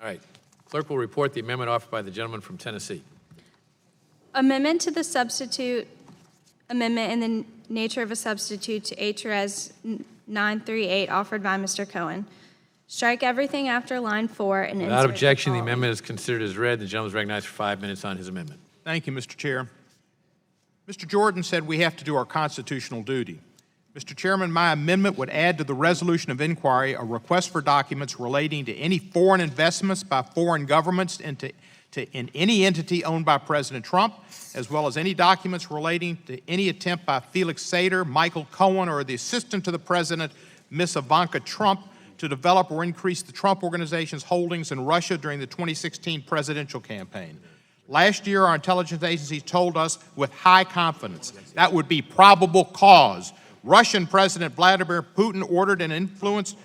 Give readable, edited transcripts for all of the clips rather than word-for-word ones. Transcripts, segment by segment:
All right. Clerk will report the amendment offered by the gentleman from Tennessee. Amendment to the substitute amendment in the nature of a substitute to HRES 938 offered by Mr. Cohen. Strike everything after line 4 and Without insert objection, the following. amendment is considered as read. The gentleman is recognized for 5 minutes on his amendment. Thank you, Mr. Chair. Mr. Jordan said we have to do our constitutional duty. Mr. Chairman, my amendment would add to the resolution of inquiry a request for documents relating to any foreign investments by foreign governments in any entity owned by President Trump, as well as any documents relating to any attempt by Felix Sater, Michael Cohen, or the assistant to the President, Ms. Ivanka Trump, to develop or increase the Trump Organization's holdings in Russia during the 2016 presidential campaign. Last year, our intelligence agencies told us with high confidence that would be probable cause. Russian President Vladimir Putin ordered an influence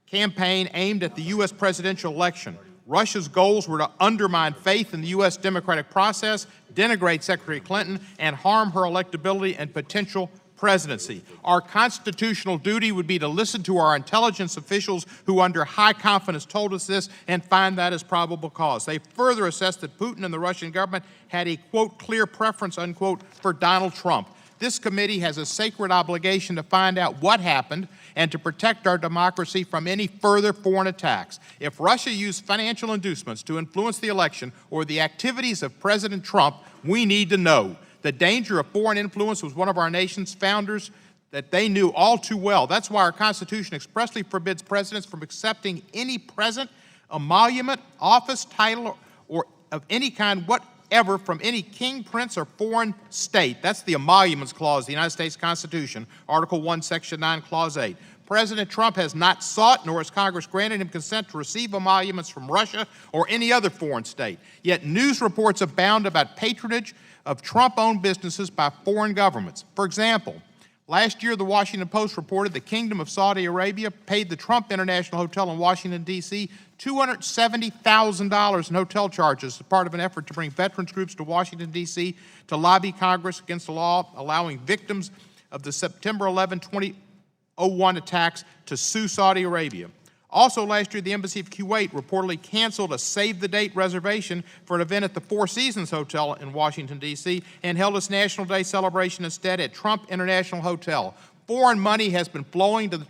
campaign aimed at the U.S. presidential election. Russia's goals were to undermine faith in the U.S. democratic process, denigrate Secretary Clinton, and harm her electability and potential presidency. Our constitutional duty would be to listen to our intelligence officials who under high confidence told us this and find that as probable cause. They further assessed that Putin and the Russian government had a, quote, clear preference, unquote, for Donald Trump. This committee has a sacred obligation to find out what happened and to protect our democracy from any further foreign attacks. If Russia used financial inducements to influence the election or the activities of President Trump, we need to know. The danger of foreign influence was one of our nation's founders that they knew all too well. That's why our Constitution expressly forbids presidents from accepting any present, emolument, office, title, or of any kind whatever from any king, prince, or foreign state. That's the Emoluments Clause of the United States Constitution, Article 1, Section 9, Clause 8. President Trump has not sought, nor has Congress granted him consent to receive emoluments from Russia or any other foreign state. Yet news reports abound about patronage of Trump-owned businesses by foreign governments. For example, last year the Washington Post reported the Kingdom of Saudi Arabia paid the Trump International Hotel in Washington, D.C. $270,000 in hotel charges as part of an effort to bring veterans groups to Washington, D.C. to lobby Congress against a law allowing victims of the September 11, 2001 attacks to sue Saudi Arabia. Also last year, the Embassy of Kuwait reportedly canceled a save-the-date reservation for an event at the Four Seasons Hotel in Washington, D.C., and held its National Day celebration instead at Trump International Hotel. Foreign money has been flowing to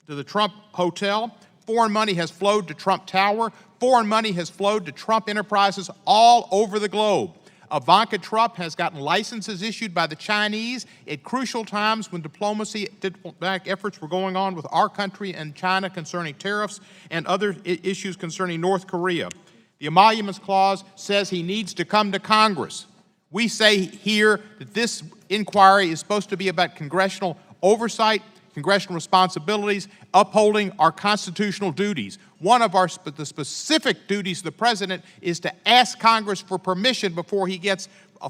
the Trump Hotel. Foreign money has flowed to Trump Tower. Foreign money has flowed to Trump enterprises all over the globe. Ivanka Trump has gotten licenses issued by the Chinese at crucial times when diplomatic efforts were going on with our country and China concerning tariffs and other issues concerning North Korea. The Emoluments Clause says he needs to come to Congress. We say here that this inquiry is supposed to be about congressional oversight, congressional responsibilities, upholding our constitutional duties. One of the specific duties of the president is to ask Congress for permission before he gets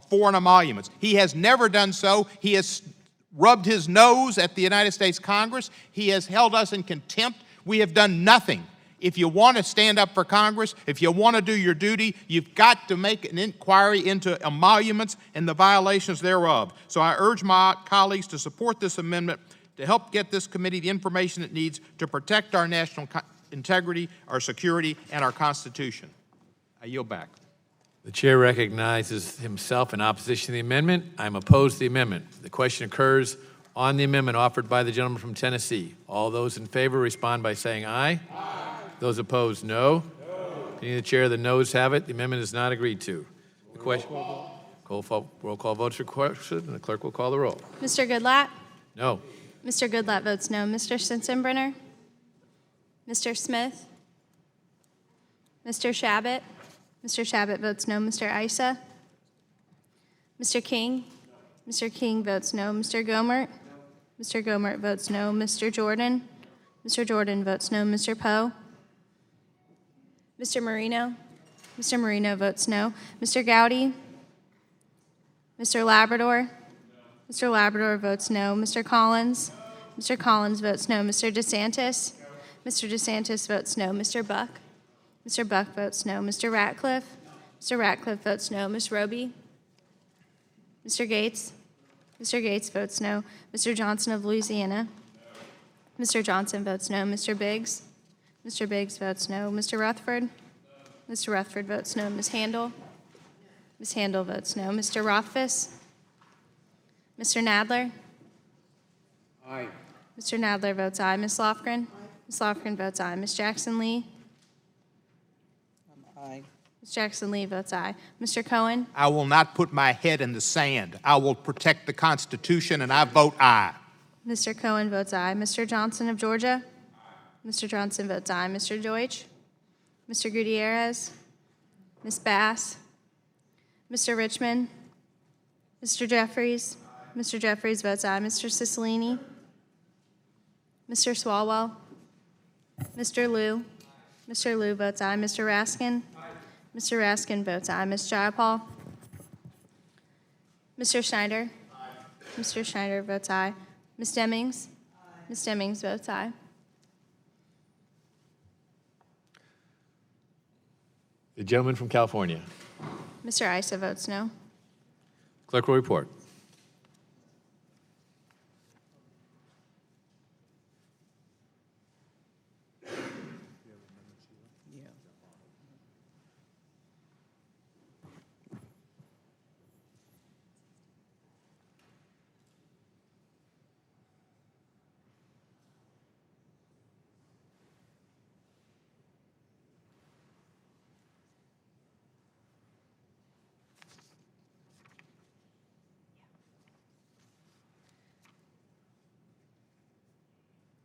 foreign emoluments. He has never done so. He has rubbed his nose at the United States Congress. He has held us in contempt. We have done nothing. If you want to stand up for Congress, if you want to do your duty, you've got to make an inquiry into emoluments and the violations thereof. So I urge my colleagues to support this amendment to help get this committee the information it needs to protect our national integrity, our security, and our Constitution. I yield back. The chair recognizes himself in opposition to the amendment. I'm opposed to the amendment. The question occurs on the amendment offered by the gentleman from Tennessee. All those in favor respond by saying aye. Aye. Those opposed, no. Opinion of the chair, the noes have it. The amendment is not agreed to. The question. Roll call votes requested, and the clerk will call the roll. Mr. Goodlatte? No. Mr. Goodlatte votes no. Mr. Sensenbrenner? Mr. Smith? Mr. Shabbat? Mr. Shabbat votes no. Mr. Issa? Mr. King? Mr. King votes no. Mr. Gomert? Mr. Gomert votes no. Mr. Jordan? Mr. Jordan votes no. Mr. Poe? Mr. Marino? Mr. Marino votes no. Mr. Gowdy? Mr. Labrador? Mr. Labrador votes no. Mr. Collins? Mr. Collins votes no. Mr. DeSantis? Mr. DeSantis votes no. Mr. Buck? Mr. Buck votes no. Mr. Ratcliffe? Mr. Ratcliffe votes no. Ms. Roby? Mr. Gates? Mr. Gates votes no. Mr. Johnson of Louisiana? Mr. Johnson votes no. Mr. Biggs? Mr. Biggs votes no. Mr. Rutherford? Mr. Rutherford votes no. Ms. Handel? Ms. Handel votes no. Mr. Rothfuss? Mr. Nadler? Aye. Mr. Nadler votes aye. Ms. Lofgren? Ms. Lofgren votes aye. Ms. Jackson Lee? Aye. Ms. Jackson Lee votes aye. Mr. Cohen? I will not put my head in the sand. I will protect the Constitution, and I vote aye. Mr. Cohen votes aye. Mr. Johnson of Georgia? Mr. Johnson votes aye. Mr. Deutsch? Mr. Gutierrez? Ms. Bass? Mr. Richmond? Mr. Jeffries? Mr. Jeffries votes aye. Mr. Cicilline? Mr. Swalwell? Mr. Liu? Mr. Liu votes aye. Mr. Raskin? Mr. Raskin votes aye. Ms. Jayapal? Mr. Schneider? Mr. Schneider votes aye. Ms. Demmings? Ms. Demmings votes aye. The gentleman from California. Mr. Issa votes no. Clerk will report.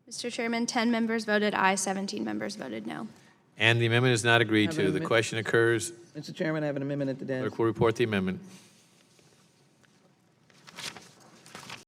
Mr. Chairman, 10 members voted aye, 17 members voted no. And the amendment is not agreed Have an to. The amendment. question occurs. Mr. Chairman, I have an amendment at the desk. Clerk will report the amendment.